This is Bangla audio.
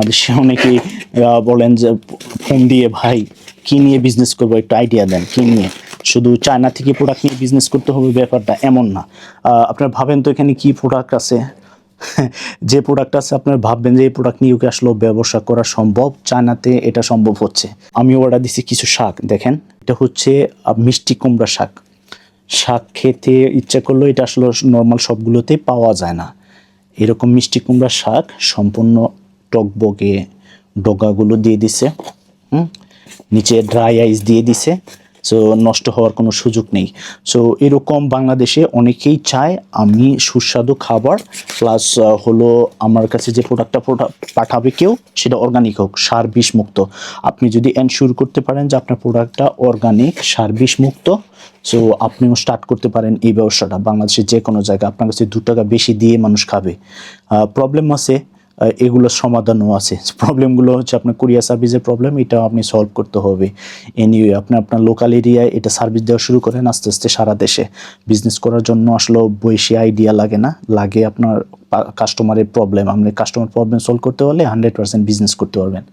বাংলাদেশে অনেকেই বলেন যে ফোন দিয়ে ভাই কি নিয়ে বিজনেস করবো একটু আইডিয়া দেন, কি নিয়ে। শুধু চায়না থেকে প্রোডাক্ট নিয়ে বিজনেস করতে হবে ব্যাপারটা এমন না। আপনারা ভাবেন তো এখানে কি প্রোডাক্ট আছে। যে প্রোডাক্ট আছে আপনারা ভাববেন যে এই প্রোডাক্ট নিয়ে কি আসলে ব্যবসা করা সম্ভব, চায়নাতে এটা সম্ভব হচ্ছে। আমি অর্ডার দিছি কিছু শাক, দেখেন এটা হচ্ছে মিষ্টি কুমড়া শাক। শাক খেতে ইচ্ছা করলেও এটা আসলে নর্মাল সবগুলোতেই পাওয়া যায় না। এরকম মিষ্টি কুমড়া শাক সম্পূর্ণ টকবগে ডগাগুলো দিয়ে দিছে, নিচে ড্রাই আইস দিয়ে দিছে, সো নষ্ট হওয়ার কোনো সুযোগ নেই। সো এরকম বাংলাদেশে অনেকেই চায় আমি সুস্বাদু খাবার প্লাস হলো আমার কাছে যে প্রোডাক্টটা পাঠাবে কেউ সেটা অর্গানিক হোক, সার বিষ মুক্ত। আপনি যদি এনশিওর করতে পারেন যে আপনার প্রোডাক্টটা অর্গানিক, সার বিষ মুক্ত, সো আপনিও স্টার্ট করতে পারেন এই ব্যবসাটা বাংলাদেশের যে কোনো জায়গায়। আপনার কাছে 2 টাকা বেশি দিয়ে মানুষ খাবে। প্রবলেম আছে, এগুলোর সমাধানও আছে। প্রবলেমগুলো হচ্ছে আপনার কুরিয়ার সার্ভিসের প্রবলেম, এটাও আপনি সলভ করতে হবে। এনিওয়ে আপনি আপনার লোকাল এরিয়ায় এটা সার্ভিস দেওয়া শুরু করেন, আস্তে আস্তে সারা দেশে বিজনেস করার জন্য আসলে বেশি আইডিয়া লাগে না, লাগে আপনার কাস্টমারের প্রবলেম। আপনি কাস্টমার প্রবলেম সলভ করতে পারলে 100% বিজনেস করতে পারবেন।